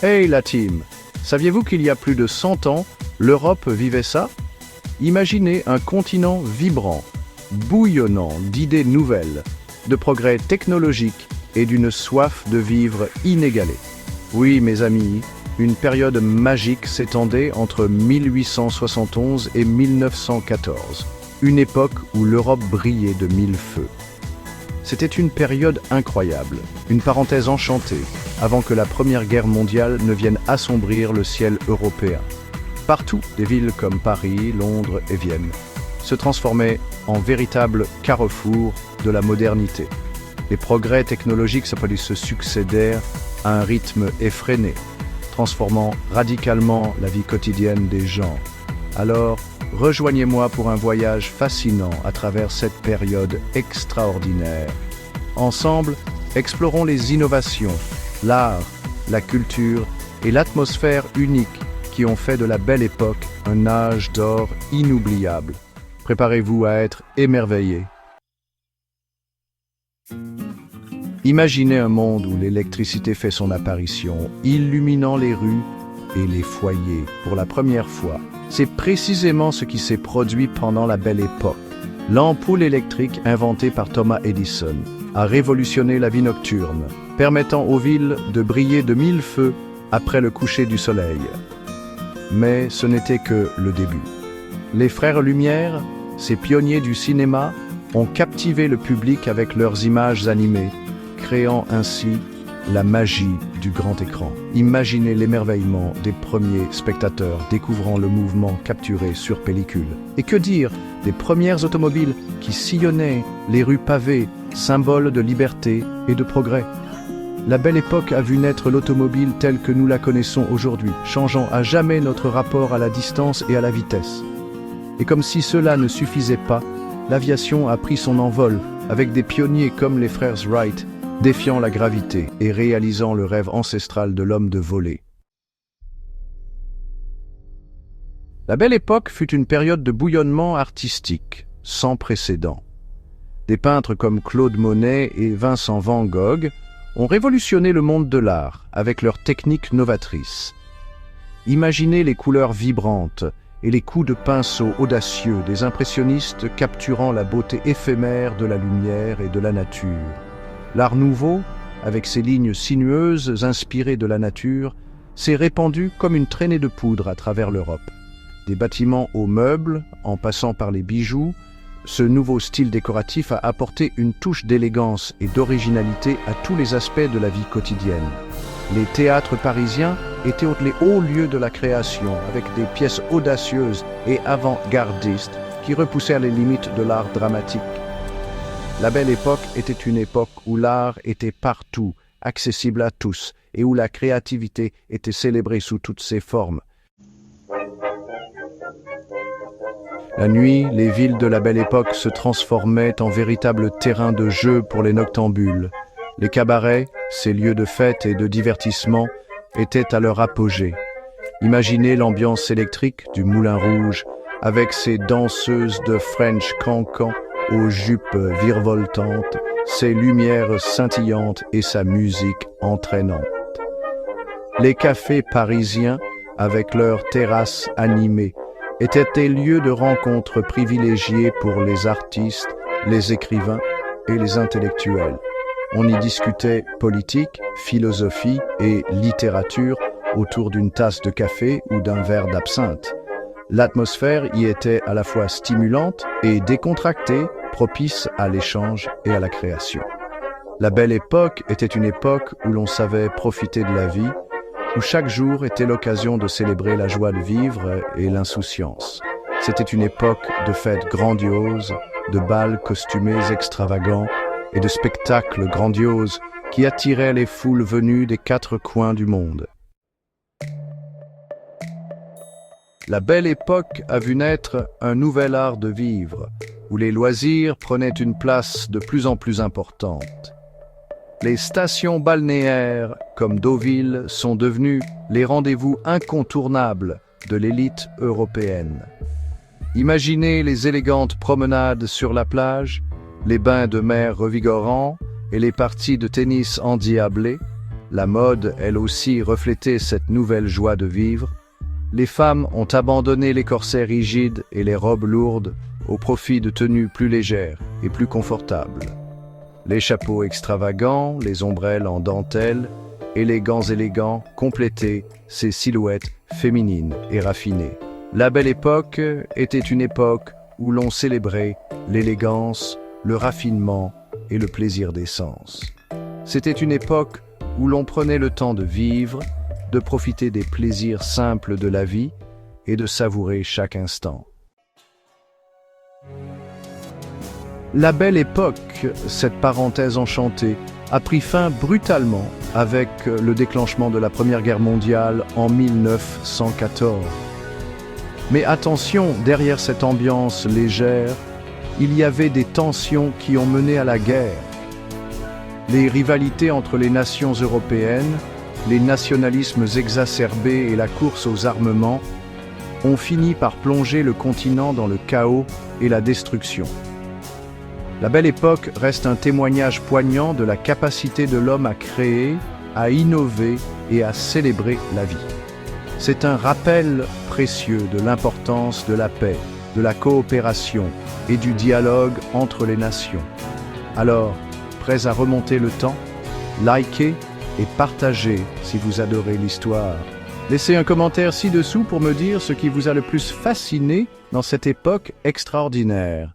Hey la team! Saviez-vous qu'il y a plus de 100 ans, l'Europe vivait ça? Imaginez un continent vibrant, bouillonnant d'idées nouvelles, de progrès technologiques et d'une soif de vivre inégalée. Oui, mes amis, une période magique s'étendait entre 1871 et 1914, une époque où l'Europe brillait de mille feux. C'était une période incroyable, une parenthèse enchantée, avant que la Première Guerre mondiale ne vienne assombrir le ciel européen. Partout, des villes comme Paris, Londres et Vienne se transformaient en véritables carrefours de la modernité. Les progrès technologiques se succédèrent à un rythme effréné, transformant radicalement la vie quotidienne des gens. Alors, rejoignez-moi pour un voyage fascinant à travers cette période extraordinaire. Ensemble, explorons les innovations, l'art, la culture et l'atmosphère unique qui ont fait de la Belle Époque un âge d'or inoubliable. Préparez-vous à être émerveillés. Imaginez un monde où l'électricité fait son apparition, illuminant les rues et les foyers pour la première fois. C'est précisément ce qui s'est produit pendant la Belle Époque. L'ampoule électrique inventée par Thomas Edison a révolutionné la vie nocturne, permettant aux villes de briller de mille feux après le coucher du soleil. Mais ce n'était que le début. Les frères Lumière, ces pionniers du cinéma, ont captivé le public avec leurs images animées, créant ainsi la magie du grand écran. Imaginez l'émerveillement des premiers spectateurs découvrant le mouvement capturé sur pellicule. Et que dire des premières automobiles qui sillonnaient les rues pavées, symbole de liberté et de progrès. La Belle Époque a vu naître l'automobile telle que nous la connaissons aujourd'hui, changeant à jamais notre rapport à la distance et à la vitesse. Et comme si cela ne suffisait pas, l'aviation a pris son envol avec des pionniers comme les frères Wright, défiant la gravité et réalisant le rêve ancestral de l'homme de voler. La Belle Époque fut une période de bouillonnement artistique, sans précédent. Des peintres comme Claude Monet et Vincent van Gogh ont révolutionné le monde de l'art avec leurs techniques novatrices. Imaginez les couleurs vibrantes et les coups de pinceau audacieux des impressionnistes capturant la beauté éphémère de la lumière et de la nature. L'Art nouveau, avec ses lignes sinueuses inspirées de la nature, s'est répandu comme une traînée de poudre à travers l'Europe. Des bâtiments aux meubles, en passant par les bijoux, ce nouveau style décoratif a apporté une touche d'élégance et d'originalité à tous les aspects de la vie quotidienne. Les théâtres parisiens étaient les hauts lieux de la création, avec des pièces audacieuses et avant-gardistes qui repoussèrent les limites de l'art dramatique. La Belle Époque était une époque où l'art était partout, accessible à tous, et où la créativité était célébrée sous toutes ses formes. La nuit, les villes de la Belle Époque se transformaient en véritables terrains de jeu pour les noctambules. Les cabarets, ces lieux de fête et de divertissement, étaient à leur apogée. Imaginez l'ambiance électrique du Moulin Rouge, avec ses danseuses de French cancan aux jupes virevoltantes, ses lumières scintillantes et sa musique entraînante. Les cafés parisiens, avec leurs terrasses animées, étaient des lieux de rencontre privilégiés pour les artistes, les écrivains et les intellectuels. On y discutait politique, philosophie et littérature autour d'une tasse de café ou d'un verre d'absinthe. L'atmosphère y était à la fois stimulante et décontractée, propice à l'échange et à la création. La Belle Époque était une époque où l'on savait profiter de la vie, où chaque jour était l'occasion de célébrer la joie de vivre et l'insouciance. C'était une époque de fêtes grandioses, de bals costumés extravagants et de spectacles grandioses qui attiraient les foules venues des quatre coins du monde. La Belle Époque a vu naître un nouvel art de vivre, où les loisirs prenaient une place de plus en plus importante. Les stations balnéaires, comme Deauville, sont devenues les rendez-vous incontournables de l'élite européenne. Imaginez les élégantes promenades sur la plage, les bains de mer revigorants et les parties de tennis endiablées, La mode, elle aussi, reflétait cette nouvelle joie de vivre. Les femmes ont abandonné les corsets rigides et les robes lourdes au profit de tenues plus légères et plus confortables. Les chapeaux extravagants, les ombrelles en dentelle et les gants élégants complétaient ces silhouettes féminines et raffinées. La Belle Époque était une époque où l'on célébrait l'élégance, le raffinement et le plaisir des sens. C'était une époque où l'on prenait le temps de vivre, de profiter des plaisirs simples de la vie et de savourer chaque instant. La Belle Époque, cette parenthèse enchantée, a pris fin brutalement avec le déclenchement de la Première Guerre mondiale en 1914. Mais attention, derrière cette ambiance légère, il y avait des tensions qui ont mené à la guerre. Les rivalités entre les nations européennes, les nationalismes exacerbés et la course aux armements ont fini par plonger le continent dans le chaos et la destruction. La Belle Époque reste un témoignage poignant de la capacité de l'homme à créer, à innover et à célébrer la vie. C'est un rappel précieux de l'importance de la paix, de la coopération et du dialogue entre les nations. Alors, prêts à remonter le temps? Likez et partagez si vous adorez l'histoire. Laissez un commentaire ci-dessous pour me dire ce qui vous a le plus fasciné dans cette époque extraordinaire.